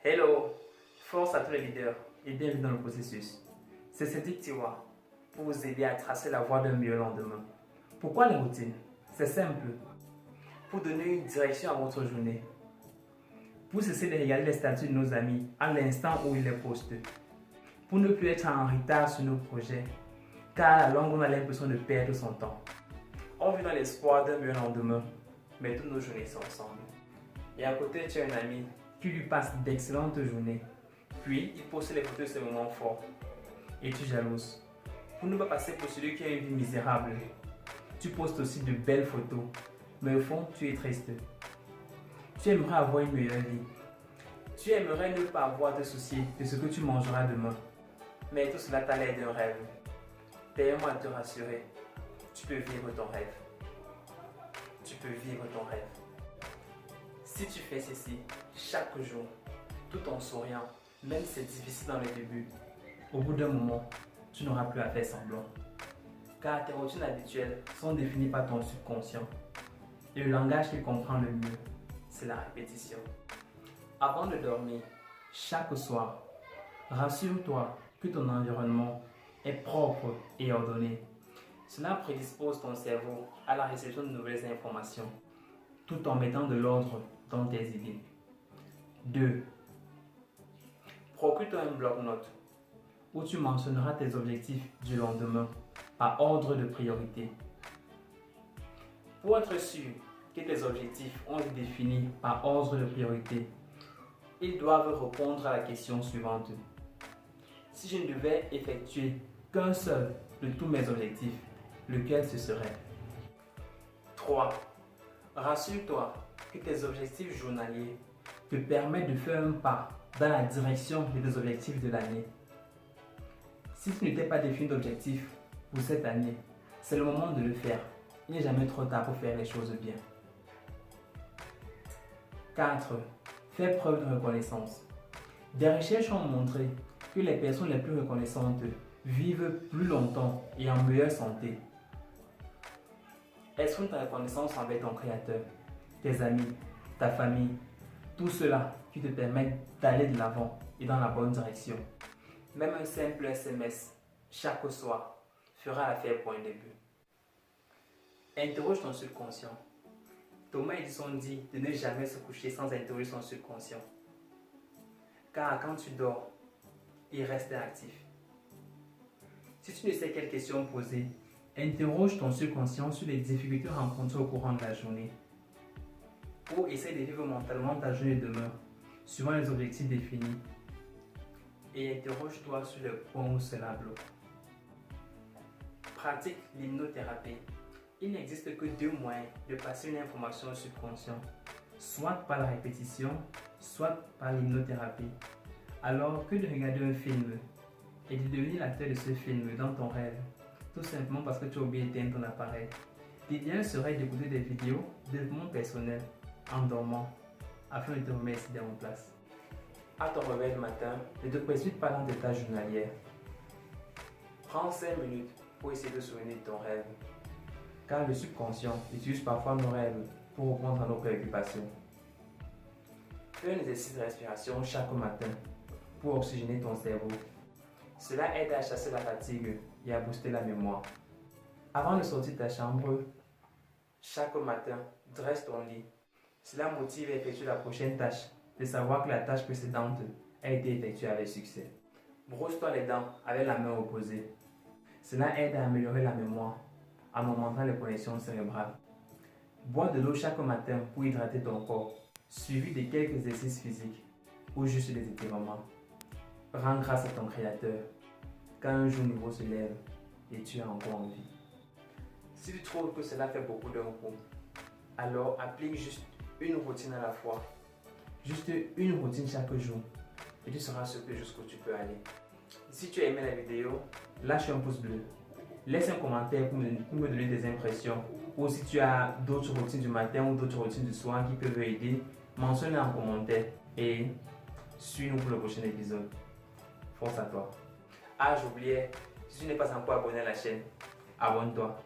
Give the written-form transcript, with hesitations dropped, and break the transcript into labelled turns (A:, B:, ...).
A: Hello, force à tous les leaders et bienvenue dans le processus. C'est Cédric Tiwa pour vous aider à tracer la voie d'un meilleur lendemain. Pourquoi les routines? C'est simple. Pour donner une direction à votre journée. Pour cesser de regarder les statuts de nos amis à l'instant où ils les postent. Pour ne plus être en retard sur nos projets, car à la longue on a l'impression de perdre son temps. On vit dans l'espoir d'un meilleur lendemain, mais toutes nos journées sont ensemble. Et à côté, tu as un ami qui lui passe d'excellentes journées. Puis, il poste les photos de ses moments forts. Et tu jalouses. Pour ne pas passer pour celui qui a une vie misérable, tu postes aussi de belles photos. Mais au fond, tu es triste. Tu aimerais avoir une meilleure vie. Tu aimerais ne pas avoir de soucis de ce que tu mangeras demain. Mais tout cela t'a l'air d'un rêve. Permets-moi de te rassurer. Tu peux vivre ton rêve. Tu peux vivre ton rêve. Si tu fais ceci chaque jour, tout en souriant, même si c'est difficile dans le début, au bout d'un moment, tu n'auras plus à faire semblant. Car tes routines habituelles sont définies par ton subconscient. Et le langage qu'il comprend le mieux, c'est la répétition. Avant de dormir, chaque soir, rassure-toi que ton environnement est propre et ordonné. Cela prédispose ton cerveau à la réception de nouvelles informations, tout en mettant de l'ordre dans tes idées. 2. Procure-toi un bloc-notes où tu mentionneras tes objectifs du lendemain par ordre de priorité. Pour être sûr que tes objectifs ont été définis par ordre de priorité, ils doivent répondre à la question suivante. Si je ne devais effectuer qu'un seul de tous mes objectifs, lequel ce serait? 3. Rassure-toi que tes objectifs journaliers te permettent de faire un pas dans la direction de tes objectifs de l'année. Si tu ne t'es pas défini d'objectif pour cette année, c'est le moment de le faire. Il n'est jamais trop tard pour faire les choses bien. 4. Fais preuve de reconnaissance. Des recherches ont montré que les personnes les plus reconnaissantes vivent plus longtemps et en meilleure santé. Exprime ta reconnaissance envers ton créateur, tes amis, ta famille, tout cela qui te permet d'aller de l'avant et dans la bonne direction. Même un simple SMS chaque soir fera l'affaire pour un début. Interroge ton subconscient. Thomas Edison dit de ne jamais se coucher sans interroger son subconscient. Car quand tu dors, il reste actif. Si tu ne sais quelle question poser, interroge ton subconscient sur les difficultés rencontrées au courant de la journée. Ou essaie de vivre mentalement ta journée demain, suivant les objectifs définis. Et interroge-toi sur le point où cela bloque. Pratique l'hypnothérapie. Il n'existe que deux moyens de passer une information au subconscient, soit par la répétition, soit par l'hypnothérapie. Alors que de regarder un film et de devenir l'acteur de ce film dans ton rêve, tout simplement parce que tu as oublié d'éteindre ton appareil. L'idéal serait d'écouter des vidéos de développement personnel en dormant afin de te remettre ces idées en place. À ton réveil le matin, ne te précipite pas dans tes tâches journalières. Prends 5 minutes pour essayer de souvenir de ton rêve. Car le subconscient utilise parfois nos rêves pour répondre à nos préoccupations. Fais un exercice de respiration chaque matin pour oxygéner ton cerveau. Cela aide à chasser la fatigue et à booster la mémoire. Avant de sortir de ta chambre, chaque matin, dresse ton lit. Cela motive à effectuer la prochaine tâche, de savoir que la tâche précédente a été effectuée avec succès. Brosse-toi les dents avec la main opposée. Cela aide à améliorer la mémoire en augmentant les connexions cérébrales. Bois de l'eau chaque matin pour hydrater ton corps, suivi de quelques exercices physiques ou juste des étirements. Rends grâce à ton créateur quand un jour nouveau se lève et tu as encore envie. Si tu trouves que cela fait beaucoup d'un coup, alors applique juste une routine à la fois. Juste une routine chaque jour et tu seras surpris jusqu'où tu peux aller. Si tu as aimé la vidéo, lâche un pouce bleu. Laisse un commentaire pour me donner des impressions. Ou si tu as d'autres routines du matin ou d'autres routines du soir qui peuvent aider, mentionne-les en commentaire et suis-nous pour le prochain épisode. Force à toi. Ah, j'oubliais, si tu n'es pas encore abonné à la chaîne, abonne-toi.